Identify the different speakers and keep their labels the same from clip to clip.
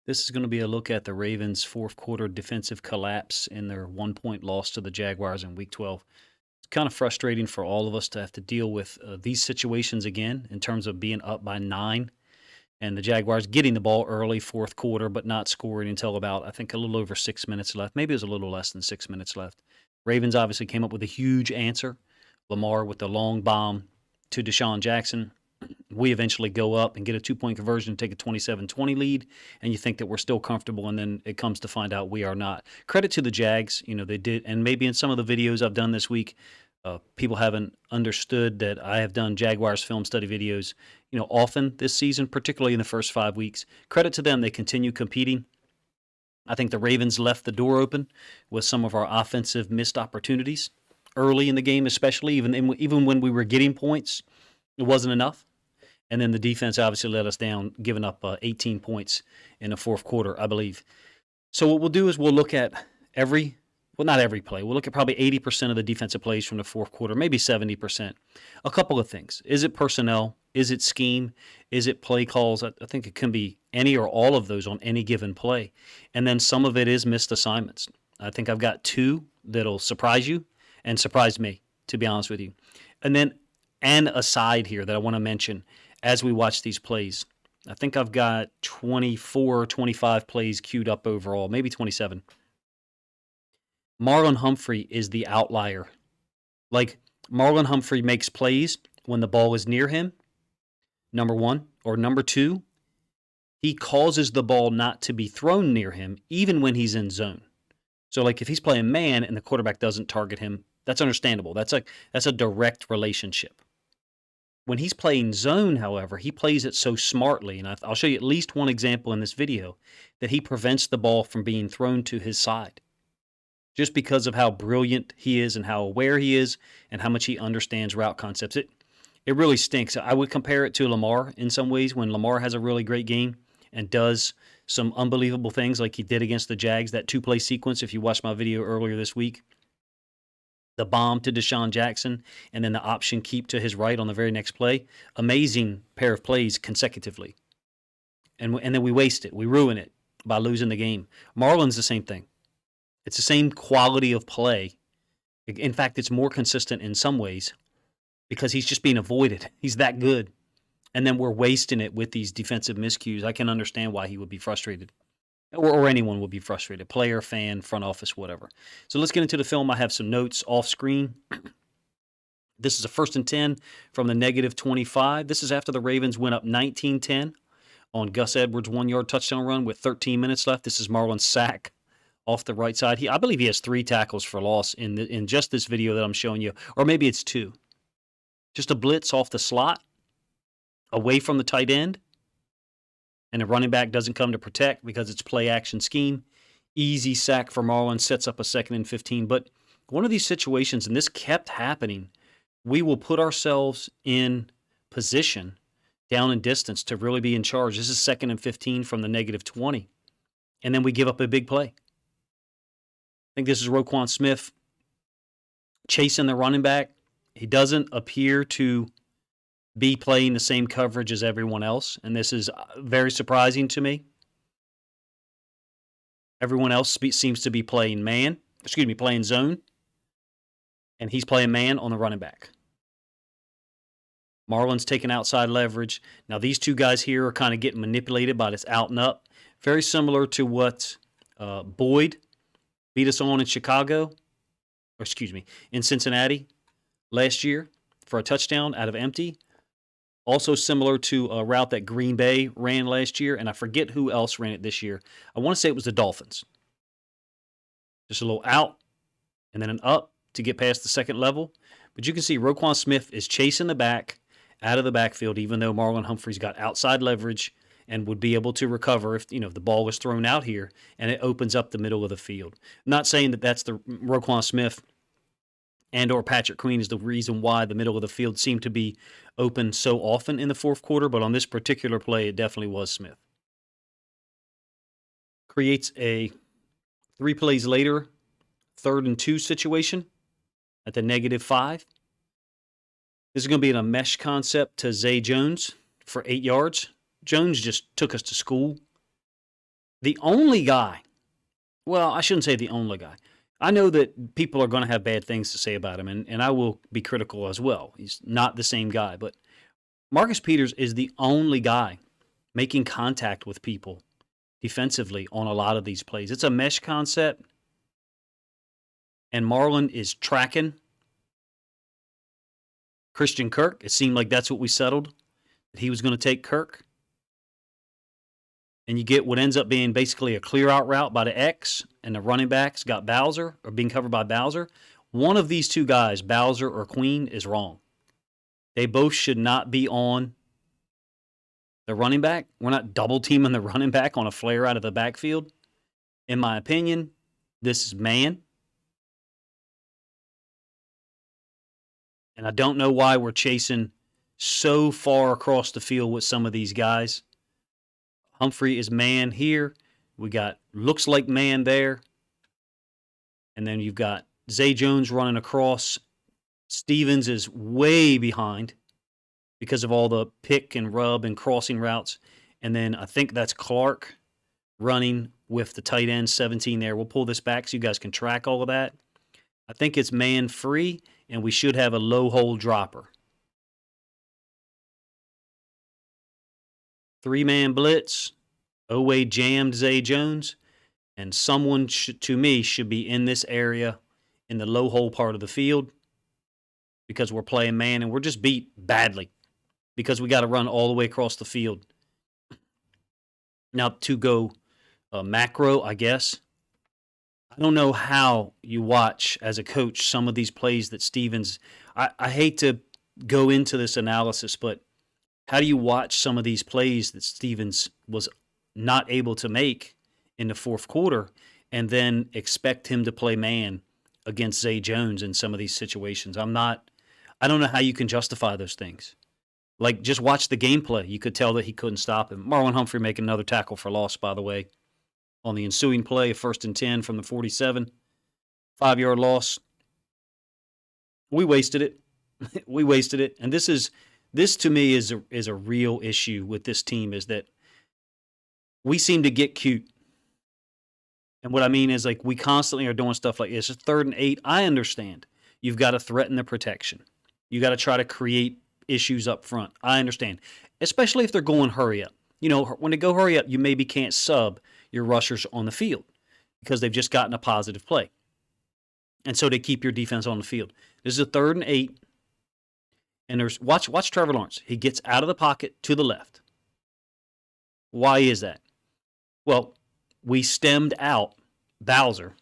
Speaker 1: This is going to be a look at the Ravens' fourth quarter defensive collapse in their 1 point loss to the Jaguars in Week 12. It's kind of frustrating for all of us to have to deal with these situations again in terms of being up by 9 and the Jaguars getting the ball early fourth quarter, but not scoring until about, I think, a little over 6 minutes left. Maybe it was a little less than 6 minutes left. Ravens obviously came up with a huge answer. Lamar with the long bomb to Deshaun Jackson. We eventually go up and get a 2 point conversion, take a 27-20 lead, and you think that we're still comfortable, and then it comes to find out we are not. Credit to the Jags. They did, and maybe in some of the videos I've done this week, people haven't understood that I have done Jaguars film study videos, often this season, particularly in the first 5 weeks. Credit to them. They continue competing. I think the Ravens left the door open with some of our offensive missed opportunities early in the game, especially even when we were getting points, it wasn't enough. And then the defense obviously let us down, giving up 18 points in the fourth quarter, I believe. So what we'll do is we'll look at not every play. We'll look at probably 80% of the defensive plays from the fourth quarter, maybe 70%. A couple of things. Is it personnel? Is it scheme? Is it play calls? I think it can be any or all of those on any given play. And then some of it is missed assignments. I think I've got two that'll surprise you and surprise me, to be honest with you. And then an aside here that I want to mention as we watch these plays. I think I've got 24, 25 plays queued up overall, maybe 27. Marlon Humphrey is the outlier. Like, Marlon Humphrey makes plays when the ball is near him, number one. Or number two, he causes the ball not to be thrown near him, even when he's in zone. So, like, if he's playing man and the quarterback doesn't target him, that's understandable. That's a direct relationship. When he's playing zone, however, he plays it so smartly, and I'll show you at least one example in this video, that he prevents the ball from being thrown to his side. Just because of how brilliant he is and how aware he is and how much he understands route concepts. It really stinks. I would compare it to Lamar in some ways when Lamar has a really great game and does some unbelievable things like he did against the Jags, that two-play sequence, if you watched my video earlier this week. The bomb to Deshaun Jackson, and then the option keep to his right on the very next play. Amazing pair of plays consecutively. And then we waste it. We ruin it by losing the game. Marlon's the same thing. It's the same quality of play. In fact, it's more consistent in some ways because he's just being avoided. He's that good. And then we're wasting it with these defensive miscues. I can understand why he would be frustrated. Or anyone would be frustrated. Player, fan, front office, whatever. So let's get into the film. I have some notes off screen. This is a 1st and 10 from the -25. This is after the Ravens went up 19-10 on Gus Edwards' 1-yard touchdown run with 13 minutes left. This is Marlon's sack off the right side. I believe he has 3 tackles for loss in just this video that I'm showing you. Or maybe it's 2. Just a blitz off the slot, away from the tight end. And the running back doesn't come to protect because it's play-action scheme. Easy sack for Marlon, sets up a 2nd and 15. But one of these situations, and this kept happening, we will put ourselves in position down in distance to really be in charge. This is 2nd and 15 from the -20. And then we give up a big play. I think this is Roquan Smith chasing the running back. He doesn't appear to be playing the same coverage as everyone else, and this is very surprising to me. Everyone else seems to be playing playing zone, and he's playing man on the running back. Marlon's taking outside leverage. Now, these two guys here are kind of getting manipulated by this out and up. Very similar to what Boyd beat us on in in Cincinnati last year for a touchdown out of empty. Also similar to a route that Green Bay ran last year, and I forget who else ran it this year. I want to say it was the Dolphins. Just a little out and then an up to get past the second level. But you can see Roquan Smith is chasing the back out of the backfield, even though Marlon Humphrey's got outside leverage and would be able to recover if the ball was thrown out here and it opens up the middle of the field. I'm not saying that that's the Roquan Smith and or Patrick Queen is the reason why the middle of the field seemed to be open so often in the fourth quarter, but on this particular play, it definitely was Smith. Creates a 3 plays later, 3rd and 2 situation at the -5. This is going to be in a mesh concept to Zay Jones for 8 yards. Jones just took us to school. The only guy, well, I shouldn't say the only guy. I know that people are going to have bad things to say about him, and I will be critical as well. He's not the same guy, but Marcus Peters is the only guy making contact with people defensively on a lot of these plays. It's a mesh concept, and Marlon is tracking Christian Kirk. It seemed like that's what we settled, that he was going to take Kirk. And you get what ends up being basically a clear out route by the X, and the running backs got Bowser, or being covered by Bowser. One of these two guys, Bowser or Queen, is wrong. They both should not be on the running back. We're not double teaming the running back on a flare out of the backfield. In my opinion, this is man. And I don't know why we're chasing so far across the field with some of these guys. Humphrey is man here. We got looks like man there. And then you've got Zay Jones running across. Stevens is way behind because of all the pick and rub and crossing routes. And then I think that's Clark running with the tight end 17 there. We'll pull this back so you guys can track all of that. I think it's man free, and we should have a low hole dropper. 3-man blitz. Oway jammed Zay Jones, and someone, to me, should be in this area in the low hole part of the field because we're playing man, and we're just beat badly because we got to run all the way across the field. Now, to go macro, I guess, I don't know how you watch as a coach some of these plays that Stevens, I hate to go into this analysis, but how do you watch some of these plays that Stevens was not able to make in the fourth quarter and then expect him to play man against Zay Jones in some of these situations? I don't know how you can justify those things. Like, just watch the gameplay. You could tell that he couldn't stop him. Marlon Humphrey making another tackle for loss, by the way, on the ensuing play, a 1st and 10 from the 47. 5-yard loss. We wasted it. We wasted it. And this to me is a real issue with this team, is that we seem to get cute. And what I mean is, like, we constantly are doing stuff like this. It's 3rd and 8. I understand. You've got to threaten the protection. You got to try to create issues up front. I understand. Especially if they're going hurry up. You know, when they go hurry up, you maybe can't sub your rushers on the field because they've just gotten a positive play. And so they keep your defense on the field. This is a 3rd and 8. And watch Trevor Lawrence. He gets out of the pocket to the left. Why is that? Well, we stemmed out Bowser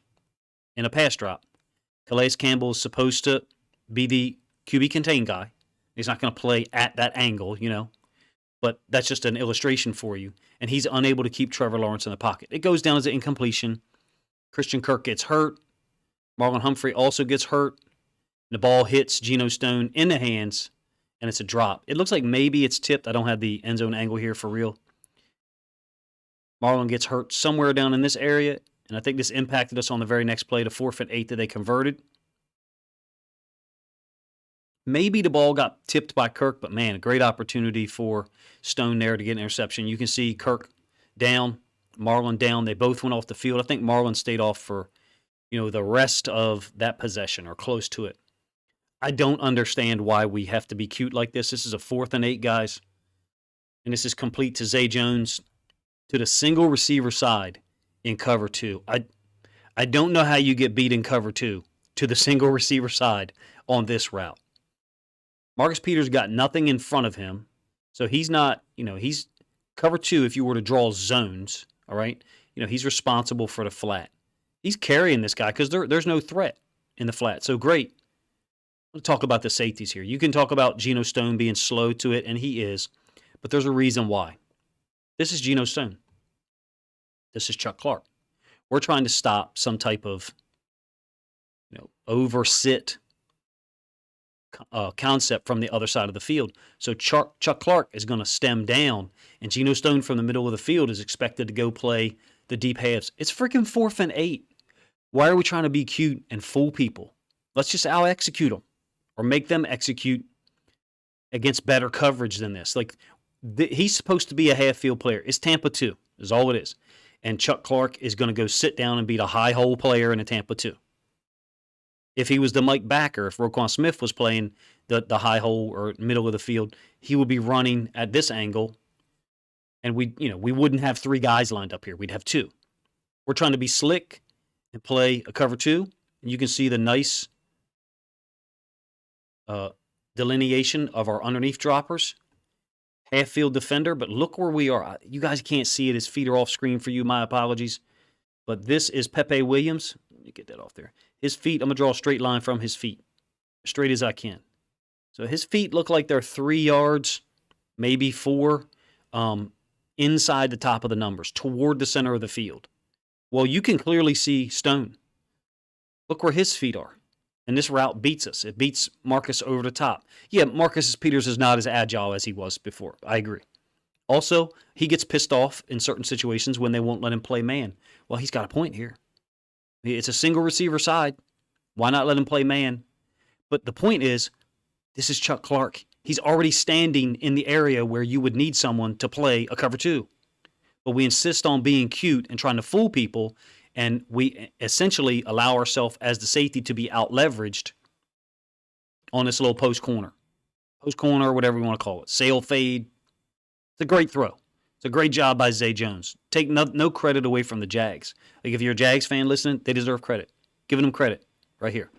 Speaker 1: in a pass drop. Calais Campbell is supposed to be the QB contain guy. He's not going to play at that angle, you know. But that's just an illustration for you. And he's unable to keep Trevor Lawrence in the pocket. It goes down as an incompletion. Christian Kirk gets hurt. Marlon Humphrey also gets hurt. The ball hits Geno Stone in the hands, and it's a drop. It looks like maybe it's tipped. I don't have the end zone angle here for real. Marlon gets hurt somewhere down in this area, and I think this impacted us on the very next play, the 4th and 8 that they converted. Maybe the ball got tipped by Kirk, but man, a great opportunity for Stone there to get an interception. You can see Kirk down, Marlon down. They both went off the field. I think Marlon stayed off for, the rest of that possession or close to it. I don't understand why we have to be cute like this. This is a 4th and 8, guys. And this is complete to Zay Jones to the single receiver side in cover 2. I don't know how you get beat in cover 2 to the single receiver side on this route. Marcus Peters got nothing in front of him, so he's not, he's cover 2 if you were to draw zones, all right? He's responsible for the flat. He's carrying this guy because there's no threat in the flat. So great. We'll talk about the safeties here. You can talk about Geno Stone being slow to it, and he is, but there's a reason why. This is Geno Stone. This is Chuck Clark. We're trying to stop some type of, oversit concept from the other side of the field. So Chuck Clark is going to stem down, and Geno Stone from the middle of the field is expected to go play the deep halves. It's freaking 4th and 8. Why are we trying to be cute and fool people? Let's just out-execute them or make them execute against better coverage than this. Like, he's supposed to be a half-field player. It's Tampa 2 is all it is. and Chuck Clark is going to go sit down and beat a high hole player in a Tampa 2. If he was the Mike backer, if Roquan Smith was playing the high hole or middle of the field, he would be running at this angle, and we wouldn't have 3 guys lined up here. We'd have 2. We're trying to be slick and play a cover 2, and you can see the nice delineation of our underneath droppers. Half field defender, but look where we are. You guys can't see it. His feet are off screen for you. My apologies. But this is Pepe Williams. Let me get that off there. His feet, I'm going to draw a straight line from his feet, as straight as I can. So his feet look like they're 3 yards, maybe 4, inside the top of the numbers, toward the center of the field. Well, you can clearly see Stone. Look where his feet are. And this route beats us. It beats Marcus over the top. Yeah, Marcus Peters is not as agile as he was before. I agree. Also, he gets pissed off in certain situations when they won't let him play man. Well, he's got a point here. It's a single receiver side. Why not let him play man? But the point is, this is Chuck Clark. He's already standing in the area where you would need someone to play a cover 2. But we insist on being cute and trying to fool people, and we essentially allow ourselves as the safety to be out-leveraged on this little post corner. Post corner, whatever we want to call it. Sail fade. It's a great throw. It's a great job by Zay Jones. Take no credit away from the Jags. Like if you're a Jags fan listening, they deserve credit. Giving them credit right here.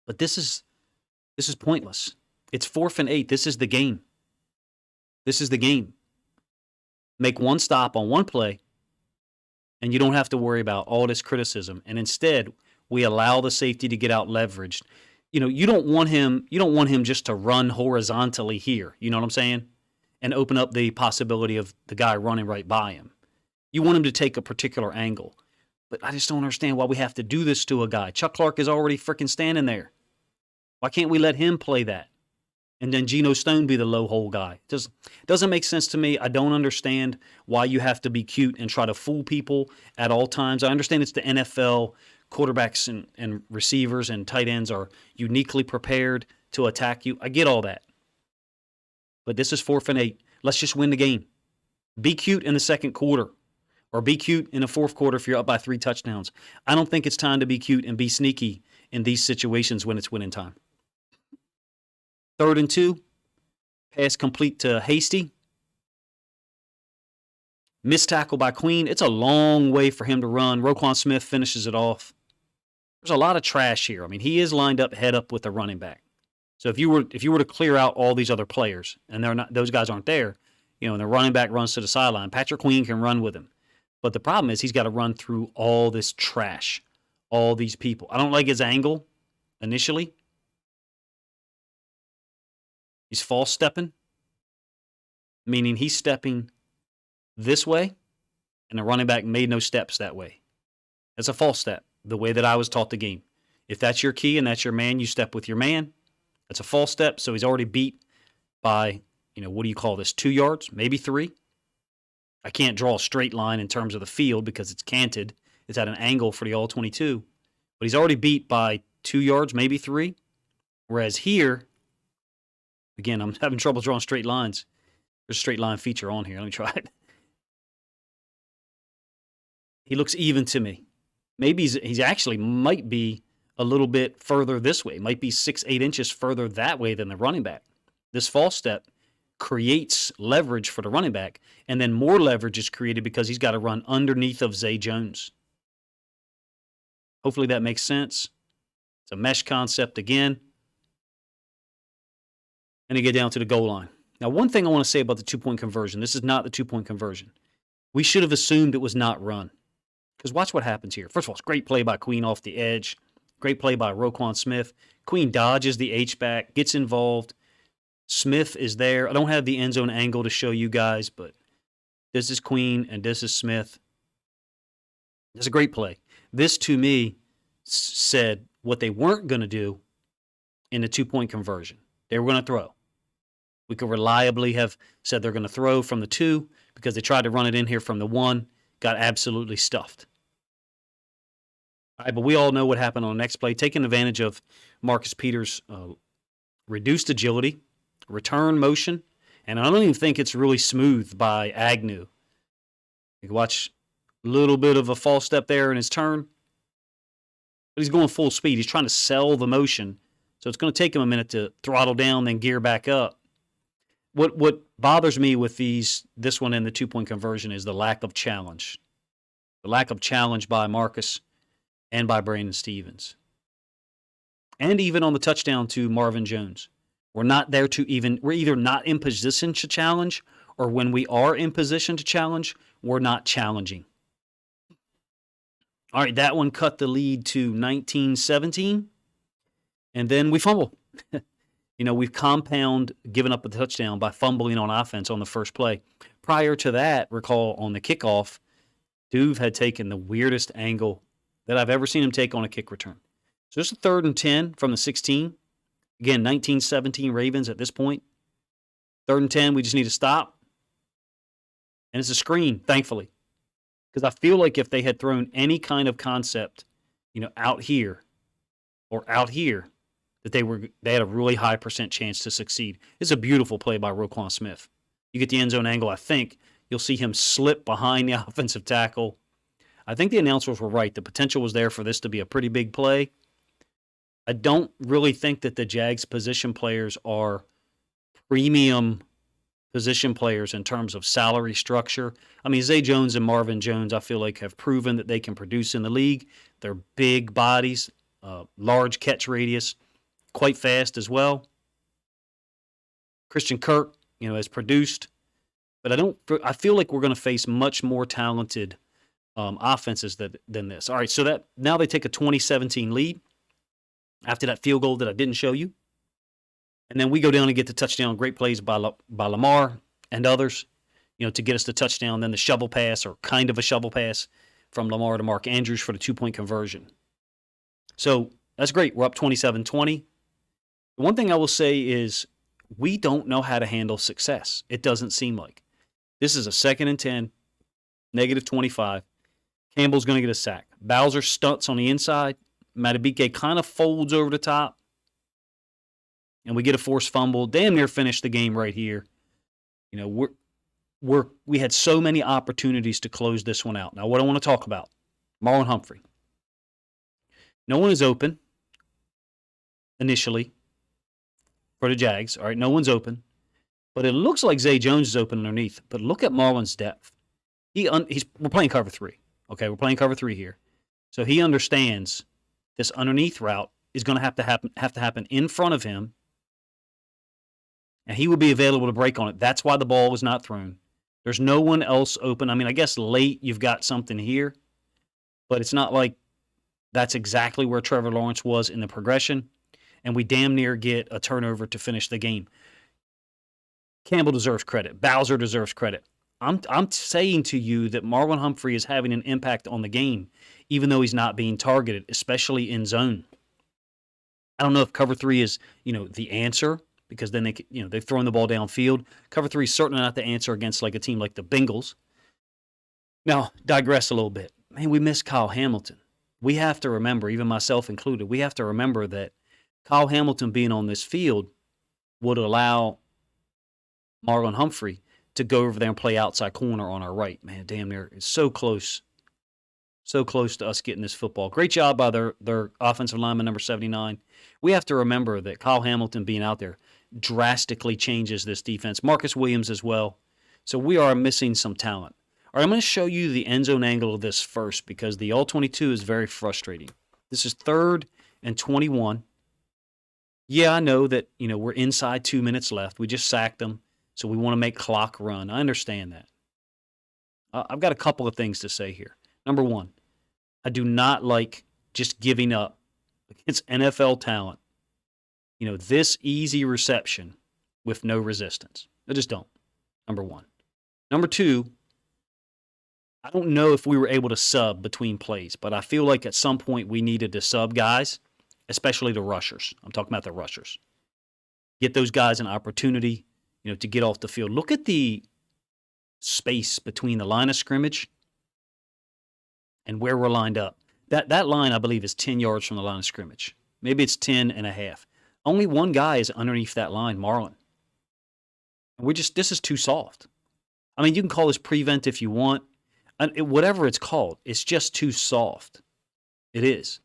Speaker 1: But this is pointless. It's 4th and 8. This is the game. This is the game. Make one stop on one play, and you don't have to worry about all this criticism. And instead, we allow the safety to get out leveraged. You don't want him just to run horizontally here. You know what I'm saying? And open up the possibility of the guy running right by him. You want him to take a particular angle. But I just don't understand why we have to do this to a guy. Chuck Clark is already freaking standing there. Why can't we let him play that? And then Geno Stone be the low hole guy. Just doesn't make sense to me. I don't understand why you have to be cute and try to fool people at all times. I understand it's the NFL. Quarterbacks and receivers and tight ends are uniquely prepared to attack you. I get all that. But this is 4th and 8. Let's just win the game. Be cute in the second quarter. Or be cute in the fourth quarter if you're up by 3 touchdowns. I don't think it's time to be cute and be sneaky in these situations when it's winning time. 3rd and 2. Pass complete to Hasty. Missed tackle by Queen. It's a long way for him to run. Roquan Smith finishes it off. There's a lot of trash here. I mean, he is lined up head up with the running back. So if you were to clear out all these other players, and those guys aren't there, and the running back runs to the sideline, Patrick Queen can run with him. But the problem is he's got to run through all this trash, all these people. I don't like his angle initially. He's false stepping, meaning he's stepping this way, and the running back made no steps that way. That's a false step, the way that I was taught the game. If that's your key and that's your man, you step with your man. That's a false step, so he's already beat by, what do you call this, 2 yards, maybe 3? I can't draw a straight line in terms of the field because it's canted. It's at an angle for the all-22. But he's already beat by 2 yards, maybe 3. Whereas here, again, I'm having trouble drawing straight lines. There's a straight line feature on here. Let me try it. He looks even to me. Maybe he's actually might be a little bit further this way. Might be 6-8 inches further that way than the running back. This false step creates leverage for the running back, and then more leverage is created because he's got to run underneath of Zay Jones. Hopefully that makes sense. It's a mesh concept again. And you get down to the goal line. Now, one thing I want to say about the 2-point conversion. This is not the 2-point conversion. We should have assumed it was not run. Because watch what happens here. First of all, it's a great play by Queen off the edge. Great play by Roquan Smith. Queen dodges the H-back, gets involved. Smith is there. I don't have the end zone angle to show you guys, but this is Queen and this is Smith. It's a great play. This, to me, said what they weren't going to do in the 2-point conversion. They were going to throw. We could reliably have said they're going to throw from the 2 because they tried to run it in here from the 1, got absolutely stuffed. All right, but we all know what happened on the next play. Taking advantage of Marcus Peters' reduced agility, return motion, and I don't even think it's really smooth by Agnew. You can watch Little bit of a false step there in his turn. But he's going full speed. He's trying to sell the motion. So it's going to take him a minute to throttle down, then gear back up. What bothers me with this one and the 2-point conversion is the lack of challenge. The lack of challenge by Marcus and by Brandon Stevens. And even on the touchdown to Marvin Jones. We're either not in position to challenge, or when we are in position to challenge, we're not challenging. All right, that one cut the lead to 19-17, and then we fumble. We've given up a touchdown by fumbling on offense on the first play. Prior to that, recall on the kickoff, Duve had taken the weirdest angle that I've ever seen him take on a kick return. So it's a 3rd and 10 from the 16. Again, 19-17 Ravens at this point. 3rd and 10, we just need to stop. And it's a screen, thankfully. Because I feel like if they had thrown any kind of concept, out here or out here, that they had a really high percent chance to succeed. It's a beautiful play by Roquan Smith. You get the end zone angle, I think. You'll see him slip behind the offensive tackle. I think the announcers were right. The potential was there for this to be a pretty big play. I don't really think that the Jags position players are premium position players in terms of salary structure. I mean, Zay Jones and Marvin Jones, I feel like, have proven that they can produce in the league. They're big bodies, large catch radius, quite fast as well. Christian Kirk, has produced. But I feel like we're going to face much more talented offenses than this. All right, so now they take a 20-17 lead after that field goal that I didn't show you. And then we go down and get the touchdown. Great plays by Lamar and others, to get us the touchdown. Then the shovel pass, or kind of a shovel pass, from Lamar to Mark Andrews for the 2-point conversion. So that's great. We're up 27-20. The one thing I will say is we don't know how to handle success. It doesn't seem like. This is a 2nd and 10, -25. Campbell's going to get a sack. Bowser stunts on the inside. Matabike kind of folds over the top. And we get a forced fumble. Damn near finished the game right here. We had so many opportunities to close this one out. Now, what I want to talk about, Marlon Humphrey. No one is open initially for the Jags. All right, no one's open. But it looks like Zay Jones is open underneath. But look at Marlon's depth. We're playing cover 3. Okay, we're playing cover 3 here. So he understands this underneath route is going to have to happen in front of him. And he will be available to break on it. That's why the ball was not thrown. There's no one else open. I mean, I guess late you've got something here. But it's not like that's exactly where Trevor Lawrence was in the progression. And we damn near get a turnover to finish the game. Campbell deserves credit. Bowser deserves credit. I'm saying to you that Marlon Humphrey is having an impact on the game, even though he's not being targeted, especially in zone. I don't know if cover 3 is, the answer, because then they've thrown the ball downfield. Cover 3 is certainly not the answer against like a team like the Bengals. Now, digress a little bit. Man, we miss Kyle Hamilton. We have to remember, even myself included, we have to remember that Kyle Hamilton being on this field would allow Marlon Humphrey to go over there and play outside corner on our right. Man, damn near. It's so close. So close to us getting this football. Great job by their offensive lineman, number 79. We have to remember that Kyle Hamilton being out there drastically changes this defense. Marcus Williams as well. So we are missing some talent. All right, I'm going to show you the end zone angle of this first because the all-22 is very frustrating. This is 3rd and 21. Yeah, I know that, we're inside 2 minutes left. We just sacked them. So we want to make clock run. I understand that. I've got a couple of things to say here. Number one, I do not like just giving up against NFL talent, this easy reception with no resistance. I just don't. Number one. Number two, I don't know if we were able to sub between plays, but I feel like at some point we needed to sub guys, especially the rushers. I'm talking about the rushers. Get those guys an opportunity, to get off the field. Look at the space between the line of scrimmage and where we're lined up. That line, I believe, is 10 yards from the line of scrimmage. Maybe it's 10 and a half. Only one guy is underneath that line, Marlon. And this is too soft. I mean, you can call this prevent if you want. whatever it's called, it's just too soft. It is.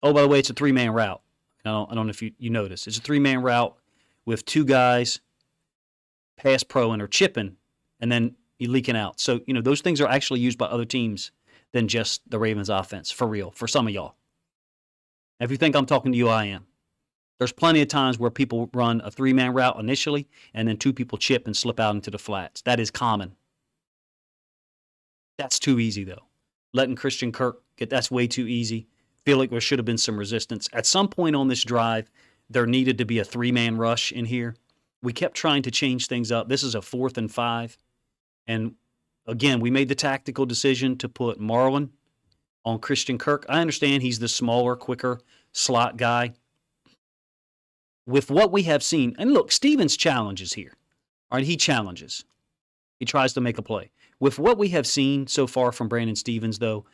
Speaker 1: Oh, by the way, it's a 3-man route. I don't know if you noticed. It's a 3-man route with 2 guys pass pro and are chipping, and then you leaking out. So, those things are actually used by other teams than just the Ravens offense, for real, for some of y'all. If you think I'm talking to you, I am. There's plenty of times where people run a 3-man route initially, and then 2 people chip and slip out into the flats. That is common. That's too easy, though. Letting Christian Kirk that's way too easy. Feel like there should have been some resistance. At some point on this drive, there needed to be a 3-man rush in here. We kept trying to change things up. This is a 4th and 5. And again, we made the tactical decision to put Marlon on Christian Kirk. I understand he's the smaller, quicker slot guy. With what we have seen, and look, Stevens challenges here. All right, he challenges. He tries to make a play. With what we have seen so far from Brandon Stevens, though,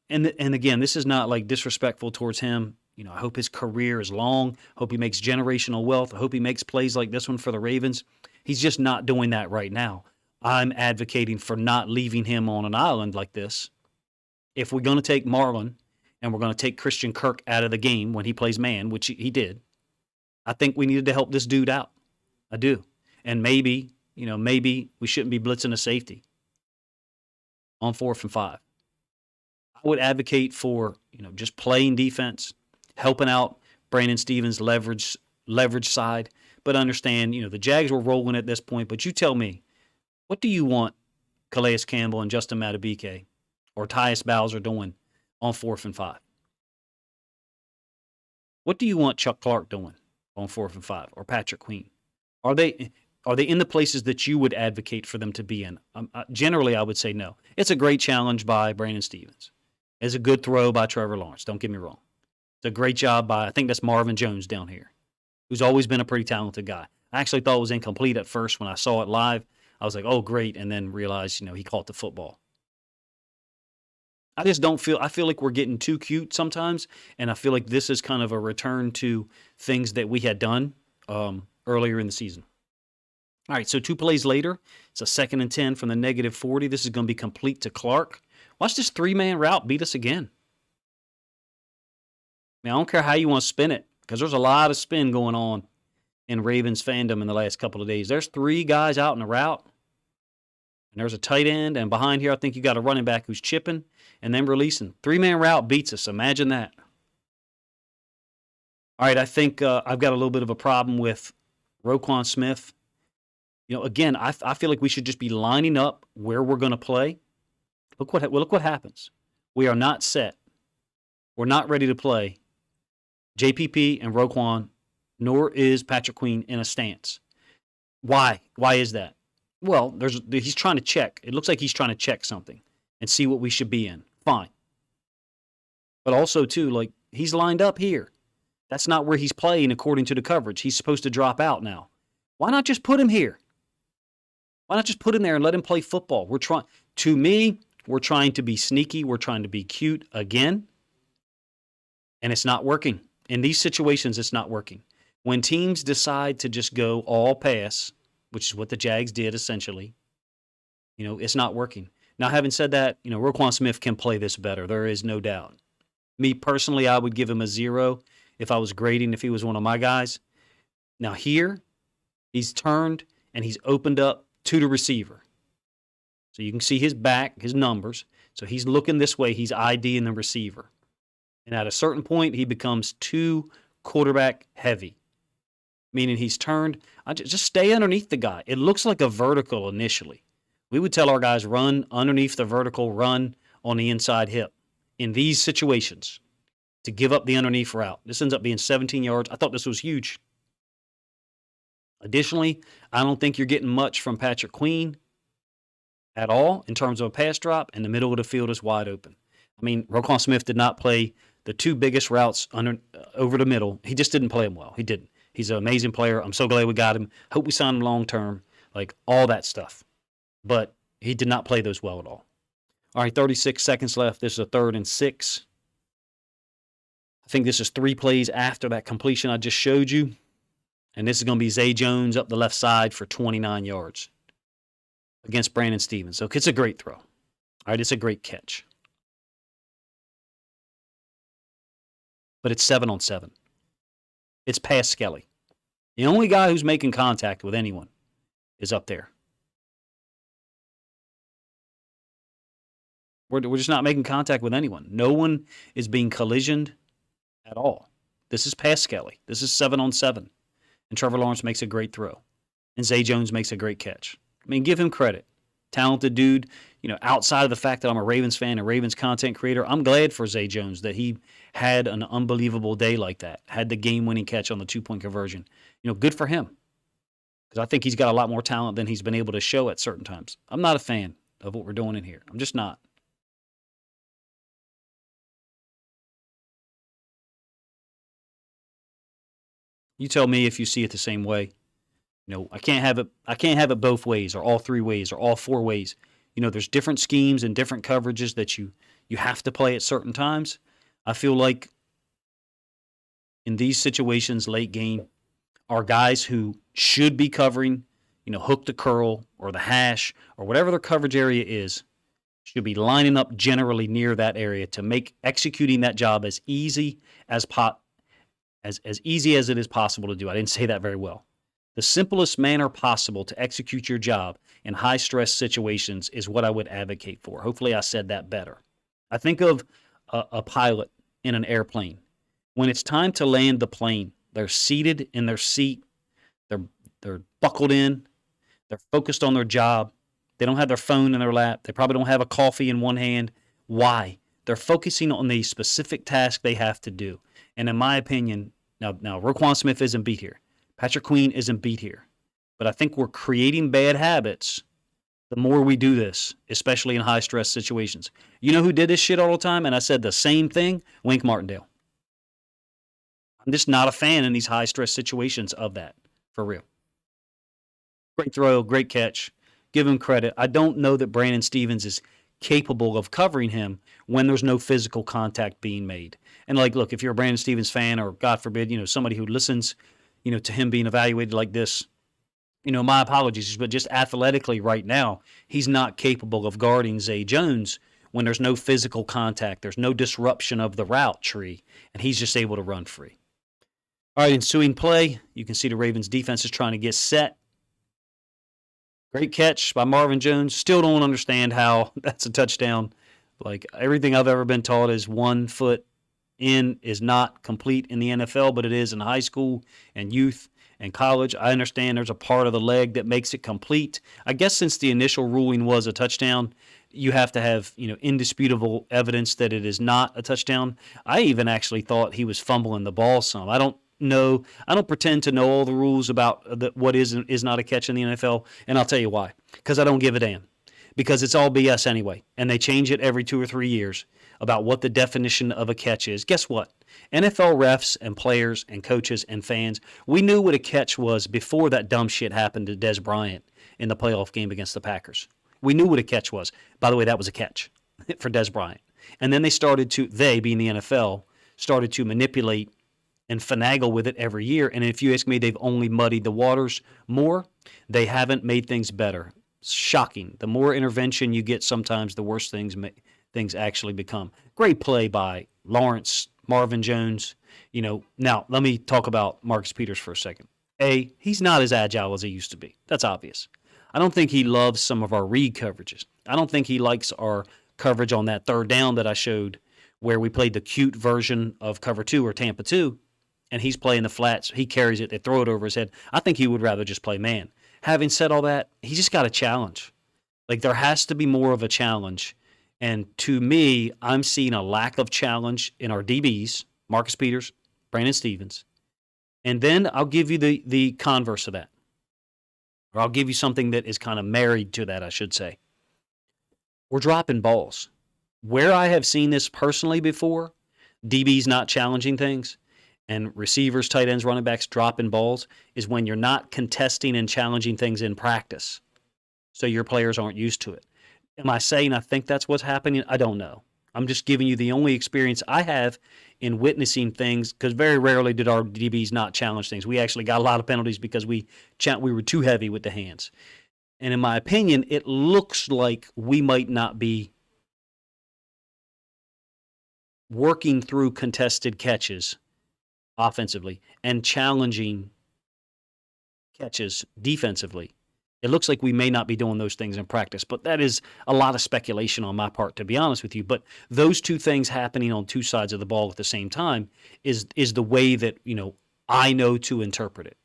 Speaker 1: and again, this is not like disrespectful towards him. I hope his career is long. Hope he makes generational wealth. I hope he makes plays like this one for the Ravens. He's just not doing that right now. I'm advocating for not leaving him on an island like this. If we're going to take Marlon and we're going to take Christian Kirk out of the game when he plays man, which he did, I think we needed to help this dude out. I do. And maybe we shouldn't be blitzing a safety on 4th and 5. I would advocate for, just playing defense, helping out Brandon Stevens' leverage side, but understand, the Jags were rolling at this point. But you tell me, what do you want Calais Campbell and Justin Madubuike or Tyus Bowser doing on 4th and 5? What do you want Chuck Clark doing on 4th and 5 or Patrick Queen? Are they in the places that you would advocate for them to be in? Generally, I would say no. It's a great challenge by Brandon Stevens. It's a good throw by Trevor Lawrence. Don't get me wrong. It's a great job by, I think that's Marvin Jones down here, who's always been a pretty talented guy. I actually thought it was incomplete at first when I saw it live. I was like, oh, great, and then realized, he caught the football. I feel like we're getting too cute sometimes, and I feel like this is kind of a return to things that we had done earlier in the season. All right, so 2 plays later, it's a 2nd and 10 from the -40. This is going to be complete to Clark. Watch this 3-man route beat us again. I don't care how you want to spin it, because there's a lot of spin going on in Ravens fandom in the last couple of days. There's 3 guys out in the route, and there's a tight end, and behind here I think you got a running back who's chipping and then releasing. 3-man route beats us. Imagine that. All right, I think I've got a little bit of a problem with Roquan Smith. Again, I feel like we should just be lining up where we're going to play. Look what happens. We are not set. We're not ready to play JPP and Roquan, nor is Patrick Queen in a stance. Why? Why is that? Well, he's trying to check. It looks like he's trying to check something and see what we should be in. Fine. But also, too, he's lined up here. That's not where he's playing according to the coverage. He's supposed to drop out now. Why not just put him here? Why not just put him there and let him play football? We're trying to be sneaky. We're trying to be cute again. And it's not working. In these situations, it's not working. When teams decide to just go all pass, which is what the Jags did essentially, it's not working. Now, having said that, Roquan Smith can play this better. There is no doubt. Me personally, I would give him a 0 if I was grading if he was one of my guys. Now here, he's turned and he's opened up to the receiver. So you can see his back, his numbers. So he's looking this way. He's IDing the receiver. And at a certain point, he becomes too quarterback heavy, meaning he's turned. Just stay underneath the guy. It looks like a vertical initially. We would tell our guys, run underneath the vertical, run on the inside hip in these situations to give up the underneath route. This ends up being 17 yards. I thought this was huge. Additionally, I don't think you're getting much from Patrick Queen at all in terms of a pass drop, and the middle of the field is wide open. I mean, Roquan Smith did not play the 2 biggest routes over the middle. He just didn't play them well. He didn't. He's an amazing player. I'm so glad we got him. Hope we sign him long term, all that stuff. But he did not play those well at all. All right, 36 seconds left. This is a 3rd and 6. I think this is 3 plays after that completion I just showed you. And this is going to be Zay Jones up the left side for 29 yards against Brandon Stevens. So it's a great throw. All right, it's a great catch. But it's 7-on-7. It's past Skelly. The only guy who's making contact with anyone is up there. We're just not making contact with anyone. No one is being collisioned at all. This is past Skelly. This is 7-on-7. And Trevor Lawrence makes a great throw. And Zay Jones makes a great catch. I mean, give him credit. Talented dude. You know, outside of the fact that I'm a Ravens fan and Ravens content creator, I'm glad for Zay Jones that he had an unbelievable day like that, had the game-winning catch on the two-point conversion. You know, good for him. Because I think he's got a lot more talent than he's been able to show at certain times. I'm not a fan of what we're doing in here. I'm just not. You tell me if you see it the same way. You know, I can't have it both ways or all three ways or all four ways. You know, there's different schemes and different coverages that you have to play at certain times. I feel like in these situations, late game, are guys who should be covering, you know, hook the curl or the hash or whatever their coverage area is, should be lining up generally near that area to make executing that job as easy as easy as it is possible to do. I didn't say that very well. The simplest manner possible to execute your job in high-stress situations is what I would advocate for. Hopefully I said that better. I think of a pilot in an airplane. When it's time to land the plane, they're seated in their seat. They're buckled in. They're focused on their job. They don't have their phone in their lap. They probably don't have a coffee in one hand. Why? They're focusing on the specific task they have to do. And in my opinion, now Roquan Smith isn't beat here. Patrick Queen isn't beat here. But I think we're creating bad habits the more we do this, especially in high-stress situations. You know who did this shit all the time? And I said the same thing? Wink Martindale. I'm just not a fan in these high-stress situations of that, for real. Great throw, great catch. Give him credit. I don't know that Brandon Stevens is capable of covering him when there's no physical contact being made. And like, look, if you're a Brandon Stevens fan or God forbid, you know, somebody who listens, you know, to him being evaluated like this, you know, my apologies, but just athletically right now, he's not capable of guarding Zay Jones when there's no physical contact. There's no disruption of the route tree, and he's just able to run free. All right, ensuing play, you can see the Ravens defense is trying to get set. Great catch by Marvin Jones. Still don't understand how that's a touchdown. Like, everything I've ever been taught is 1 foot in is not complete in the NFL, but it is in high school and youth and college. I understand there's a part of the leg that makes it complete. I guess since the initial ruling was a touchdown, you have to have, you know, indisputable evidence that it is not a touchdown. I even actually thought he was fumbling the ball some. I don't pretend to know all the rules about what is and is not a catch in the NFL, and I'll tell you why. Because I don't give a damn. Because it's all BS anyway, and they change it every 2 or 3 years about what the definition of a catch is. Guess what? NFL refs and players and coaches and fans, we knew what a catch was before that dumb shit happened to Des Bryant in the playoff game against the Packers. We knew what a catch was. By the way, that was a catch for Des Bryant. And then they being the NFL, started to manipulate and finagle with it every year. And if you ask me, they've only muddied the waters more. They haven't made things better. Shocking. The more intervention you get, sometimes the worse things actually become. Great play by Lawrence, Marvin Jones. You know, now let me talk about Marcus Peters for a second. He's not as agile as he used to be. That's obvious. I don't think he loves some of our read coverages. I don't think he likes our coverage on that third down that I showed where we played the cute version of cover 2 or Tampa 2, and he's playing the flats. He carries it. They throw it over his head. I think he would rather just play man. Having said all that, he just got a challenge. Like, there has to be more of a challenge. And to me, I'm seeing a lack of challenge in our DBs, Marcus Peters, Brandon Stevens. And then I'll give you the converse of that. Or I'll give you something that is kind of married to that, I should say. We're dropping balls. Where I have seen this personally before, DBs not challenging things, and receivers, tight ends, running backs dropping balls, is when you're not contesting and challenging things in practice. So your players aren't used to it. Am I saying I think that's what's happening? I don't know. I'm just giving you the only experience I have in witnessing things, because very rarely did our DBs not challenge things. We actually got a lot of penalties because we were too heavy with the hands. And in my opinion, it looks like we might not be working through contested catches offensively and challenging catches defensively. It looks like we may not be doing those things in practice, but that is a lot of speculation on my part, to be honest with you. But those two things happening on two sides of the ball at the same time is the way that, I know to interpret it.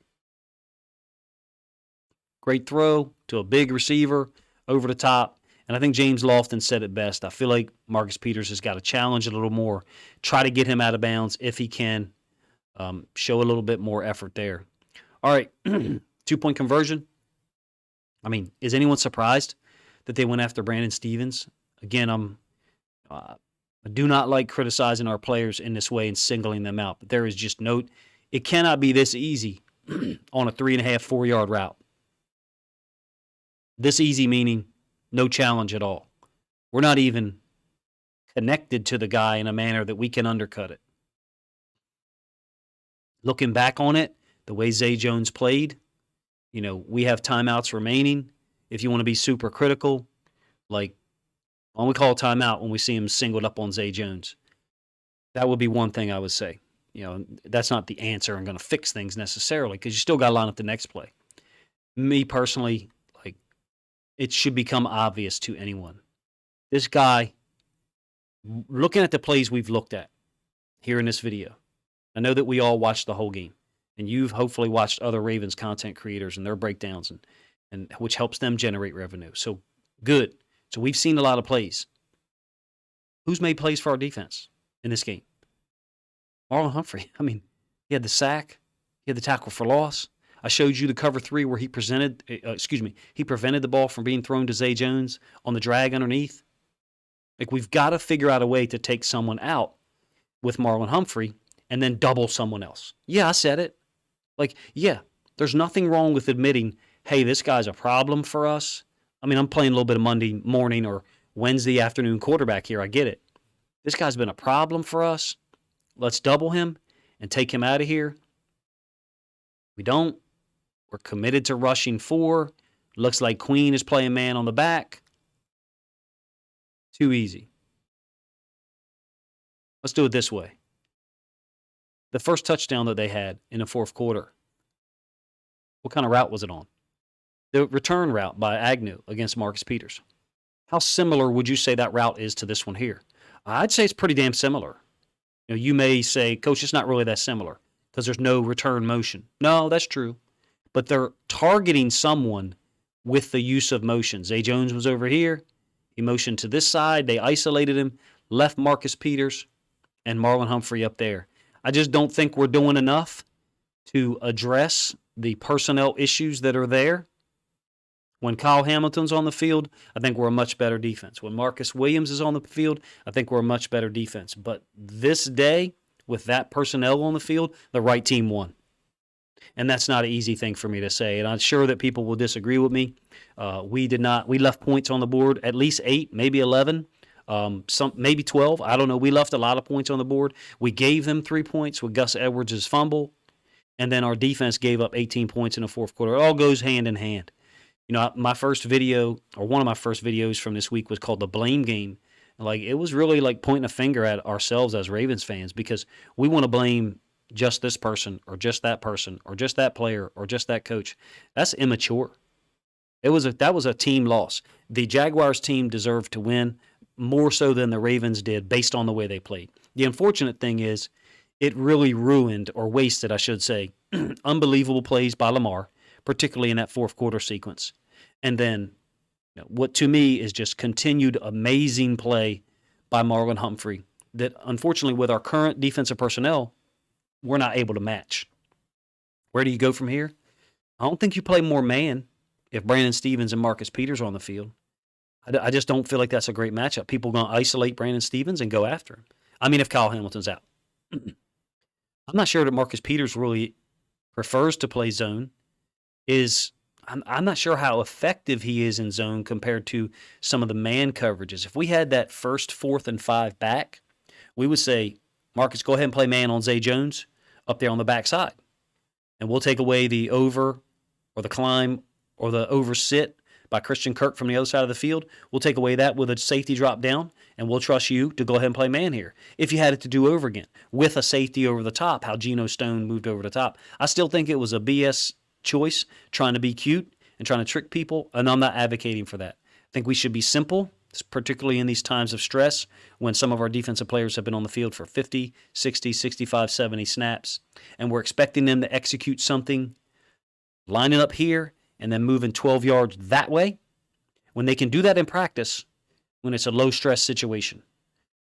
Speaker 1: Great throw to a big receiver over the top. And I think James Lofton said it best. I feel like Marcus Peters has got to challenge a little more, try to get him out of bounds if he can, show a little bit more effort there. All right, 2-point conversion. I mean, is anyone surprised that they went after Brandon Stephens? Again, I do not like criticizing our players in this way and singling them out, but there is just it cannot be this easy on a 3.5, 4-yard route. This easy meaning no challenge at all. We're not even connected to the guy in a manner that we can undercut it. Looking back on it, the way Zay Jones played, we have timeouts remaining. If you want to be super critical, why don't we call a timeout when we see him singled up on Zay Jones? That would be one thing I would say. That's not the answer and going to fix things necessarily because you still got to line up the next play. Me personally, it should become obvious to anyone. This guy, looking at the plays we've looked at here in this video, I know that we all watched the whole game, and you've hopefully watched other Ravens content creators and their breakdowns, and which helps them generate revenue. So good. So we've seen a lot of plays. Who's made plays for our defense in this game? Marlon Humphrey. I mean, he had the sack. He had the tackle for loss. I showed you the cover 3 where he prevented the ball from being thrown to Zay Jones on the drag underneath. We've got to figure out a way to take someone out with Marlon Humphrey and then double someone else. Yeah, I said it. There's nothing wrong with admitting, hey, this guy's a problem for us. I mean, I'm playing a little bit of Monday morning or Wednesday afternoon quarterback here. I get it. This guy's been a problem for us. Let's double him and take him out of here. We don't. We're committed to rushing 4. Looks like Queen is playing man on the back. Too easy. Let's do it this way. The first touchdown that they had in the fourth quarter, what kind of route was it on? The return route by Agnew against Marcus Peters. How similar would you say that route is to this one here? I'd say it's pretty damn similar. You may say, Coach, it's not really that similar because there's no return motion. No, that's true. But they're targeting someone with the use of motion. Zay Jones was over here. He motioned to this side. They isolated him, left Marcus Peters and Marlon Humphrey up there. I just don't think we're doing enough to address the personnel issues that are there. When Kyle Hamilton's on the field, I think we're a much better defense. When Marcus Williams is on the field, I think we're a much better defense. But this day, with that personnel on the field, the right team won. And that's not an easy thing for me to say. And I'm sure that people will disagree with me. We left points on the board, at least 8, maybe 11, maybe 12. I don't know. We left a lot of points on the board. We gave them 3 points with Gus Edwards' fumble. And then our defense gave up 18 points in the fourth quarter. It all goes hand in hand. My first video, or one of my first videos from this week was called The Blame Game. It was really pointing a finger at ourselves as Ravens fans because we want to blame just this person or just that player or just that coach. That's immature. That was a team loss. The Jaguars team deserved to win more so than the Ravens did based on the way they played. The unfortunate thing is it really ruined or wasted, I should say, unbelievable plays by Lamar, particularly in that fourth quarter sequence. And then what to me is just continued amazing play by Marlon Humphrey that unfortunately with our current defensive personnel, we're not able to match. Where do you go from here? I don't think you play more man if Brandon Stephens and Marcus Peters are on the field. I just don't feel like that's a great matchup. People are going to isolate Brandon Stephens and go after him. I mean, if Kyle Hamilton's out. I'm not sure that Marcus Peters really prefers to play zone. I'm not sure how effective he is in zone compared to some of the man coverages. If we had that first, 4th, and 5 back, we would say, Marcus, go ahead and play man on Zay Jones up there on the backside. And we'll take away the over or the climb or the over sit by Christian Kirk from the other side of the field. We'll take away that with a safety drop down, and we'll trust you to go ahead and play man here. If you had it to do over again with a safety over the top, how Geno Stone moved over the top, I still think it was a BS choice, trying to be cute and trying to trick people, and I'm not advocating for that. I think we should be simple, particularly in these times of stress when some of our defensive players have been on the field for 50, 60, 65, 70 snaps, and we're expecting them to execute something, lining up here and then moving 12 yards that way. When they can do that in practice, when it's a low-stress situation,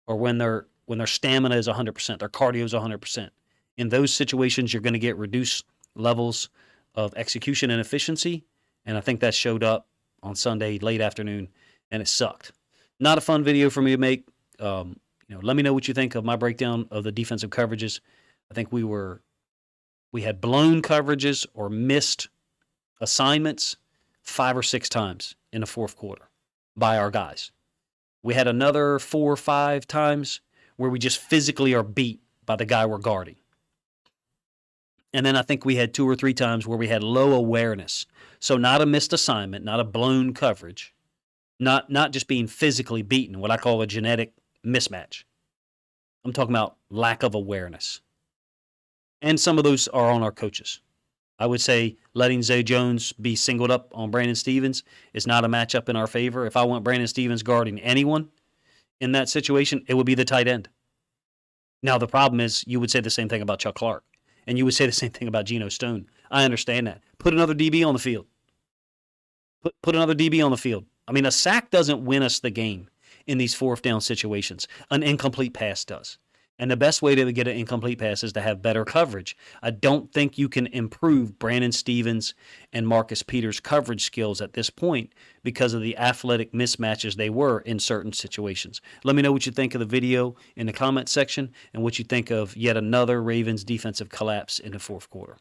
Speaker 1: or when their stamina is 100%, their cardio is 100%, in those situations you're going to get reduced levels of execution and efficiency, and I think that showed up on Sunday late afternoon, and it sucked. Not a fun video for me to make. Let me know what you think of my breakdown of the defensive coverages. I think we had blown coverages or missed assignments 5 or 6 times in the fourth quarter by our guys. We had another 4 or 5 times where we just physically are beat by the guy we're guarding. And then I think we had 2 or 3 times where we had low awareness. So not a missed assignment, not a blown coverage, not just being physically beaten, what I call a genetic mismatch. I'm talking about lack of awareness. And some of those are on our coaches. I would say letting Zay Jones be singled up on Brandon Stephens is not a matchup in our favor. If I want Brandon Stephens guarding anyone in that situation, it would be the tight end. Now, the problem is you would say the same thing about Chuck Clark, and you would say the same thing about Geno Stone. I understand that. Put another DB on the field. Put another DB on the field. I mean, a sack doesn't win us the game in these fourth down situations. An incomplete pass does. And the best way to get an incomplete pass is to have better coverage. I don't think you can improve Brandon Stephens and Marcus Peters' coverage skills at this point because of the athletic mismatches they were in certain situations. Let me know what you think of the video in the comment section and what you think of yet another Ravens defensive collapse in the fourth quarter.